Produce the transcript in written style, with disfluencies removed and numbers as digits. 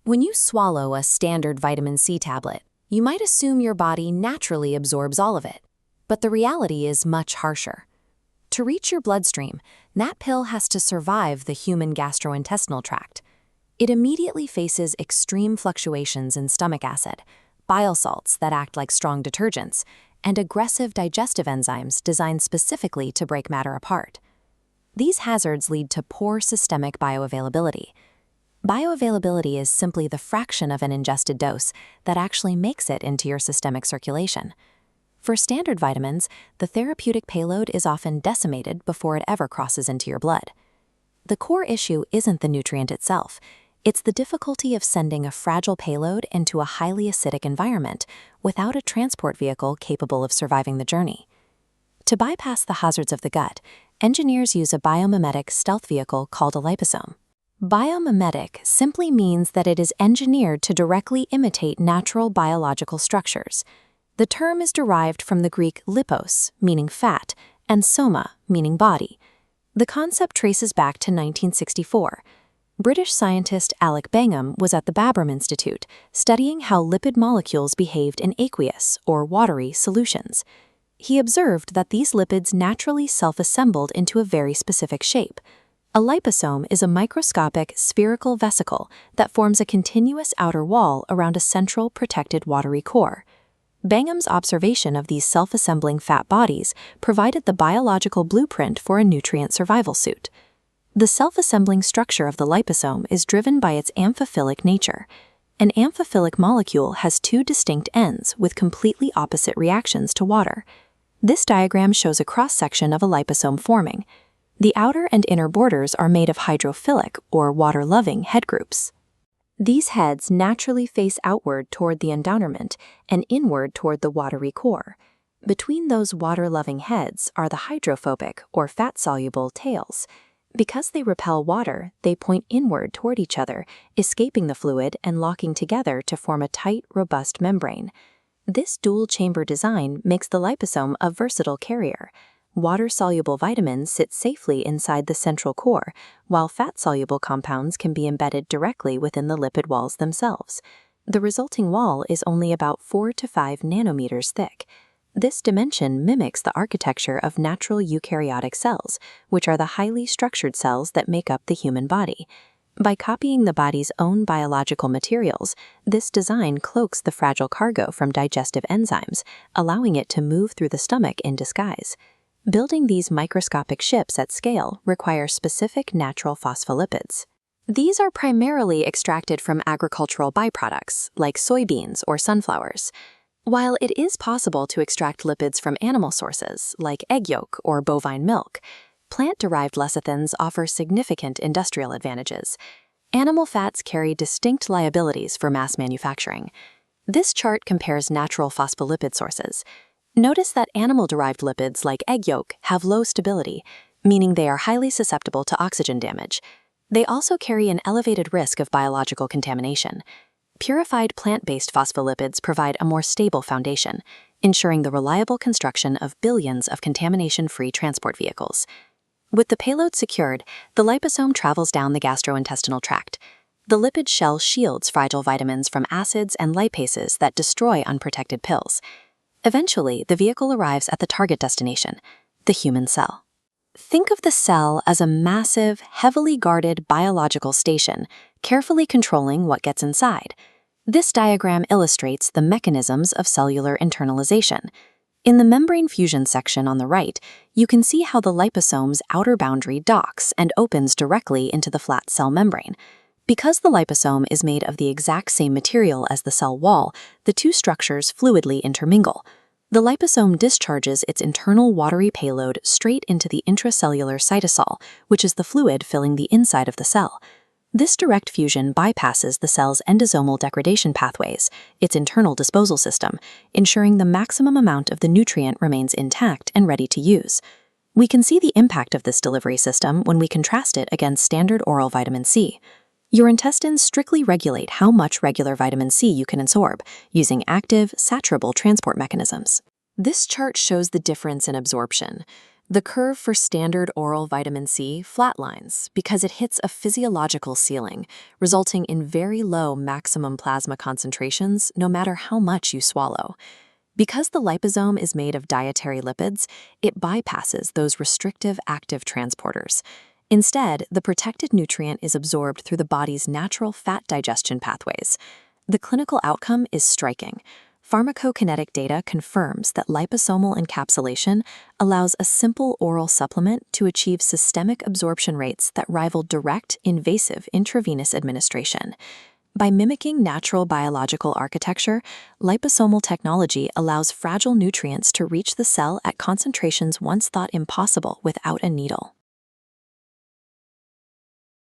When you swallow a standard vitamin C tablet, you might assume your body naturally absorbs all of it. But the reality is much harsher. To reach your bloodstream, that pill has to survive the human gastrointestinal tract. It immediately faces extreme fluctuations in stomach acid, bile salts that act like strong detergents, and aggressive digestive enzymes designed specifically to break matter apart. These hazards lead to poor systemic bioavailability. Bioavailability is simply the fraction of an ingested dose that actually makes it into your systemic circulation. For standard vitamins, the therapeutic payload is often decimated before it ever crosses into your blood. The core issue isn't the nutrient itself. It's the difficulty of sending a fragile payload into a highly acidic environment without a transport vehicle capable of surviving the journey. To bypass the hazards of the gut, engineers use a biomimetic stealth vehicle called a liposome. Biomimetic simply means that it is engineered to directly imitate natural biological structures. The term is derived from the Greek lipos, meaning fat, and soma, meaning body. The concept traces back to 1964. British scientist Alec Bangham was at the Babram Institute studying how lipid molecules behaved in aqueous, or watery, solutions. He observed that these lipids naturally self-assembled into a very specific shape. A liposome is a microscopic spherical vesicle that forms a continuous outer wall around a central protected watery core. Bangham's observation of these self-assembling fat bodies provided the biological blueprint for a nutrient survival suit. The self-assembling structure of the liposome is driven by its amphiphilic nature. An amphiphilic molecule has two distinct ends with completely opposite reactions to water. This diagram shows a cross-section of a liposome forming. The outer and inner borders are made of hydrophilic or water-loving head groups. These heads naturally face outward toward the endowment and inward toward the watery core. Between those water-loving heads are the hydrophobic or fat-soluble tails. Because they repel water, they point inward toward each other, escaping the fluid and locking together to form a tight, robust membrane. This dual-chamber design makes the liposome a versatile carrier. Water-soluble vitamins sit safely inside the central core, while fat-soluble compounds can be embedded directly within the lipid walls themselves. The resulting wall is only about 4 to 5 nanometers thick. This dimension mimics the architecture of natural eukaryotic cells, which are the highly structured cells that make up the human body. By copying the body's own biological materials, this design cloaks the fragile cargo from digestive enzymes, allowing it to move through the stomach in disguise. Building these microscopic ships at scale requires specific natural phospholipids. These are primarily extracted from agricultural byproducts, like soybeans or sunflowers. While it is possible to extract lipids from animal sources, like egg yolk or bovine milk, plant-derived lecithins offer significant industrial advantages. Animal fats carry distinct liabilities for mass manufacturing. This chart compares natural phospholipid sources. Notice that animal-derived lipids like egg yolk have low stability, meaning they are highly susceptible to oxygen damage. They also carry an elevated risk of biological contamination. Purified plant-based phospholipids provide a more stable foundation, ensuring the reliable construction of billions of contamination-free transport vehicles. With the payload secured, the liposome travels down the gastrointestinal tract. The lipid shell shields fragile vitamins from acids and lipases that destroy unprotected pills. Eventually, the vehicle arrives at the target destination, the human cell. Think of the cell as a massive, heavily guarded biological station, carefully controlling what gets inside. This diagram illustrates the mechanisms of cellular internalization. In the membrane fusion section on the right, you can see how the liposome's outer boundary docks and opens directly into the flat cell membrane. Because the liposome is made of the exact same material as the cell wall, the two structures fluidly intermingle. The liposome discharges its internal watery payload straight into the intracellular cytosol, which is the fluid filling the inside of the cell. This direct fusion bypasses the cell's endosomal degradation pathways, its internal disposal system, ensuring the maximum amount of the nutrient remains intact and ready to use. We can see the impact of this delivery system when we contrast it against standard oral vitamin C. Your intestines strictly regulate how much regular vitamin C you can absorb, using active, saturable transport mechanisms. This chart shows the difference in absorption. The curve for standard oral vitamin C flatlines because it hits a physiological ceiling, resulting in very low maximum plasma concentrations no matter how much you swallow. Because the liposome is made of dietary lipids, it bypasses those restrictive active transporters. Instead, the protected nutrient is absorbed through the body's natural fat digestion pathways. The clinical outcome is striking. Pharmacokinetic data confirms that liposomal encapsulation allows a simple oral supplement to achieve systemic absorption rates that rival direct, invasive intravenous administration. By mimicking natural biological architecture, liposomal technology allows fragile nutrients to reach the cell at concentrations once thought impossible without a needle.